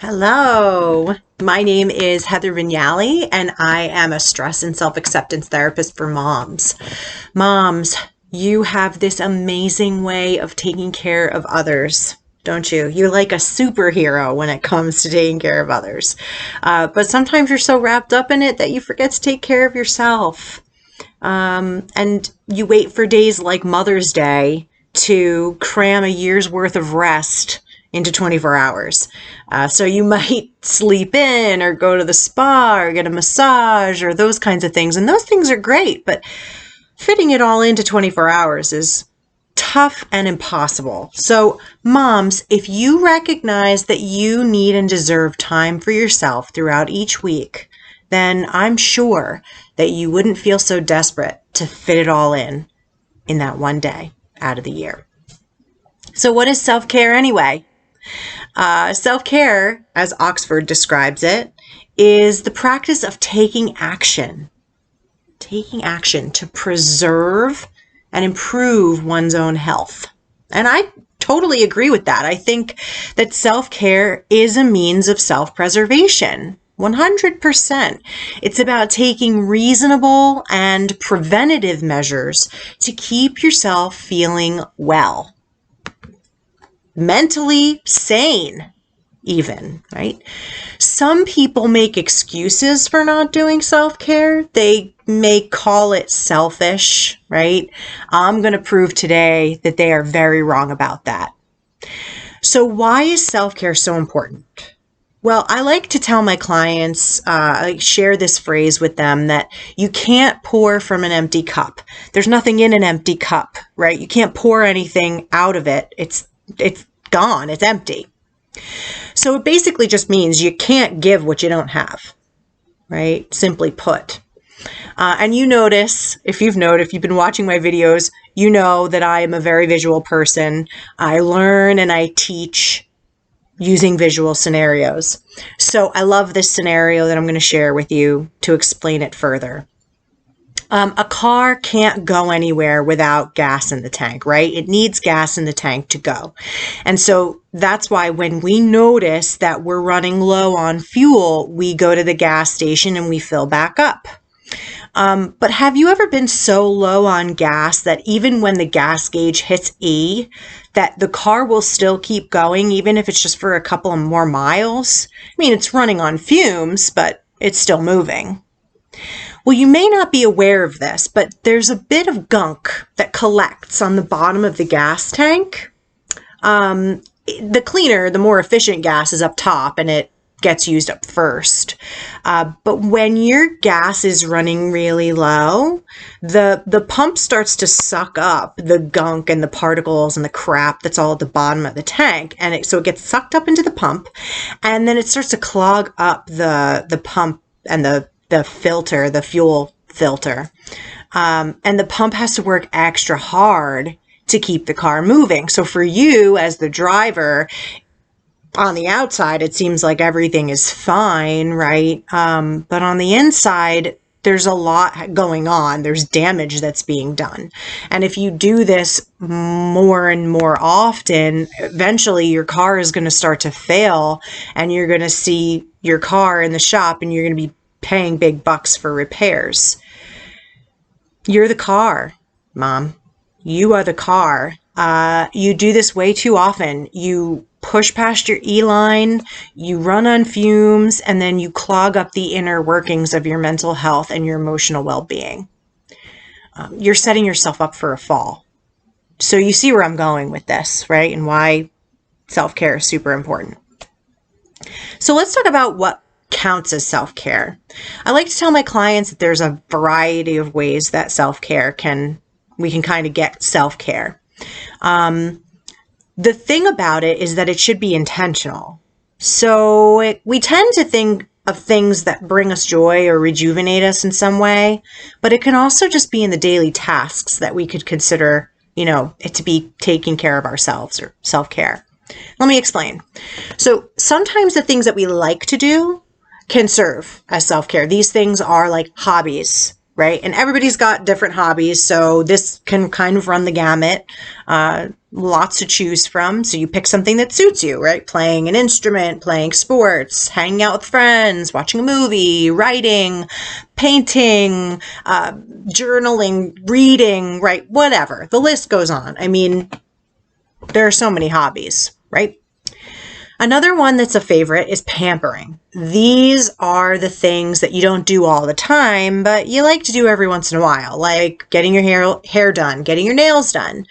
Hello, my name is Heather Vignali, and I am a stress and self-acceptance therapist for moms. Moms, you have this amazing way of taking care of others, don't you? You're like a superhero when it comes to taking care of others. But sometimes you're so wrapped up in it that you forget to take care of yourself. And you wait for days like Mother's Day to cram a year's worth of rest into 24 hours. So you might sleep in or go to the spa or get a massage or those kinds of things. And those things are great, but fitting it all into 24 hours is tough and impossible. So moms, if you recognize that you need and deserve time for yourself throughout each week, then I'm sure that you wouldn't feel so desperate to fit it all in that one day out of the year. So what is self-care anyway? Self-care, as Oxford describes it, is the practice of taking action to preserve and improve one's own health. And I totally agree with that. I think that self-care is a means of self-preservation. 100%. It's about taking reasonable and preventative measures to keep yourself feeling well, mentally sane even, right? Some people make excuses for not doing self-care. They may call it selfish, right? I'm going to prove today that they are very wrong about that. So why is self-care so important? Well, I like to tell my clients, I share this phrase with them that you can't pour from an empty cup. There's nothing in an empty cup, right? You can't pour anything out of it. It's gone. It's empty. So it basically just means you can't give what you don't have, right? Simply put. And you notice, if you've been watching my videos, you know that I am a very visual person. I learn and I teach using visual scenarios. So I love this scenario that I'm going to share with you to explain it further. A car can't go anywhere without gas in the tank, right? It needs gas in the tank to go. And so that's why when we notice that we're running low on fuel, we go to the gas station and we fill back up. But have you ever been so low on gas that even when the gas gauge hits E, that the car will still keep going, even if it's just for a couple of more miles? I mean, it's running on fumes, but it's still moving. Well, you may not be aware of this, but there's a bit of gunk that collects on the bottom of the gas tank. The cleaner, the more efficient gas is up top and it gets used up first. But when your gas is running really low, the pump starts to suck up the gunk and the particles and the crap that's all at the bottom of the tank. And so it gets sucked up into the pump, and then it starts to clog up the pump and the filter, the fuel filter. And the pump has to work extra hard to keep the car moving. So for you as the driver, on the outside, it seems like everything is fine, right? But on the inside, there's a lot going on. There's damage that's being done. And if you do this more and more often, eventually your car is going to start to fail, and you're going to see your car in the shop and you're going to be paying big bucks for repairs. You're the car, Mom. You are the car. You do this way too often. You push past your E-line, you run on fumes, and then you clog up the inner workings of your mental health and your emotional well-being. You're setting yourself up for a fall. So you see where I'm going with this, right? And why self-care is super important. So let's talk about what counts as self-care. I like to tell my clients that there's a variety of ways that we can kind of get self-care. The thing about it is that it should be intentional. So we tend to think of things that bring us joy or rejuvenate us in some way, but it can also just be in the daily tasks that we could consider, it to be taking care of ourselves or self-care. Let me explain. So sometimes the things that we like to do can serve as self-care. These things are like hobbies right? And everybody's got different hobbies, so this can kind of run the gamut. Lots to choose from. So you pick something that suits you, right? Playing an instrument, playing sports, hanging out with friends, watching a movie, writing, painting, journaling, reading, right? Whatever. The list goes on. I mean, there are so many hobbies, right? Another one that's a favorite is pampering. These are the things that you don't do all the time, but you like to do every once in a while, like getting your hair done, getting your nails done,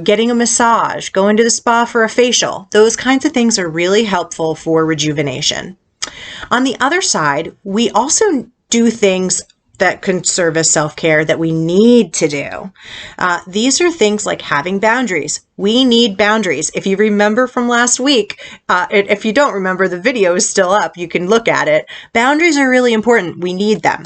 getting a massage, going to the spa for a facial. Those kinds of things are really helpful for rejuvenation. On the other side, we also do things that can serve as self-care that we need to do. These are things like having boundaries. We need boundaries. If you remember from last week, if you don't remember, the video is still up. You can look at it. Boundaries are really important. We need them.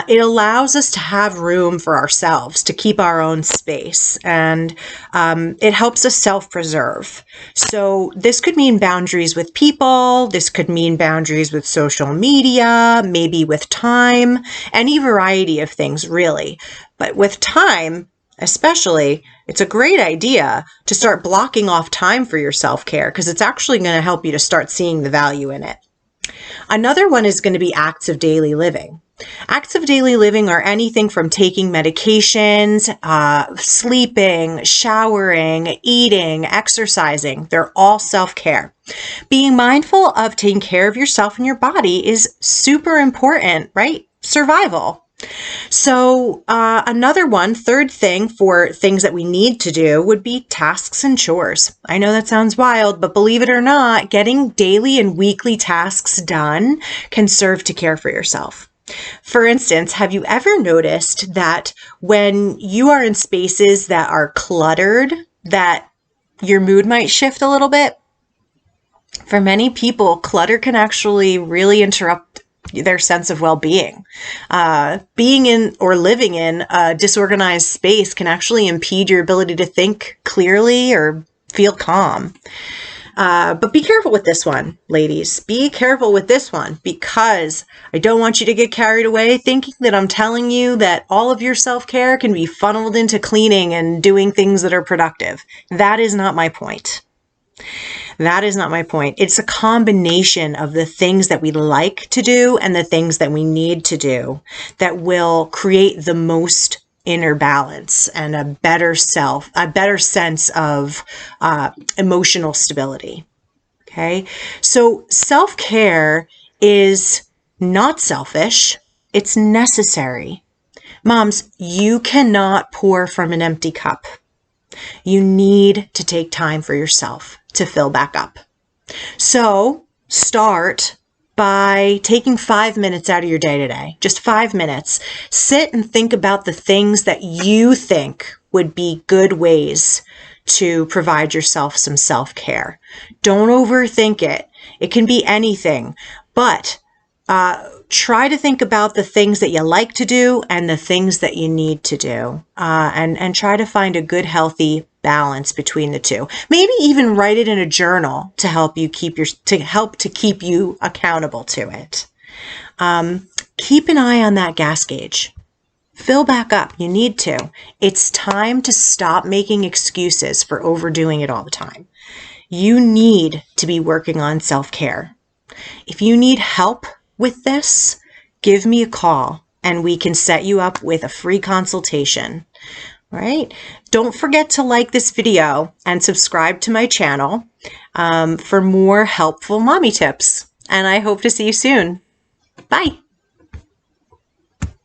It allows us to have room for ourselves, to keep our own space, and it helps us self-preserve. So this could mean boundaries with people, this could mean boundaries with social media, maybe with time, any variety of things really. But with time, especially, it's a great idea to start blocking off time for your self-care because it's actually going to help you to start seeing the value in it. Another one is going to be acts of daily living. Acts of daily living are anything from taking medications, sleeping, showering, eating, exercising. They're all self-care. Being mindful of taking care of yourself and your body is super important, right? Survival. So another one, third thing for things that we need to do would be tasks and chores. I know that sounds wild, but believe it or not, getting daily and weekly tasks done can serve to care for yourself. For instance, have you ever noticed that when you are in spaces that are cluttered, that your mood might shift a little bit? For many people, clutter can actually really interrupt their sense of well-being. Being in or living in a disorganized space can actually impede your ability to think clearly or feel calm. But be careful with this one, ladies. Be careful with this one because I don't want you to get carried away thinking that I'm telling you that all of your self-care can be funneled into cleaning and doing things that are productive. That is not my point. That is not my point. It's a combination of the things that we like to do and the things that we need to do that will create the most inner balance and a better sense of emotional stability. Okay. So self-care is not selfish. It's necessary. Moms, you cannot pour from an empty cup. You need to take time for yourself to fill back up. So start by taking 5 minutes out of your day today, just 5 minutes. Sit and think about the things that you think would be good ways to provide yourself some self-care. Don't overthink it. It can be anything, but try to think about the things that you like to do and the things that you need to do, and try to find a good, healthy balance between the two. Maybe even write it in a journal to help you keep you accountable to it. Keep an eye on that gas gauge. Fill back up. You need to. It's time to stop making excuses for overdoing it all the time. You need to be working on self-care. If you need help with this, give me a call and we can set you up with a free consultation. All right. Don't forget to like this video and subscribe to my channel for more helpful mommy tips. And I hope to see you soon. Bye.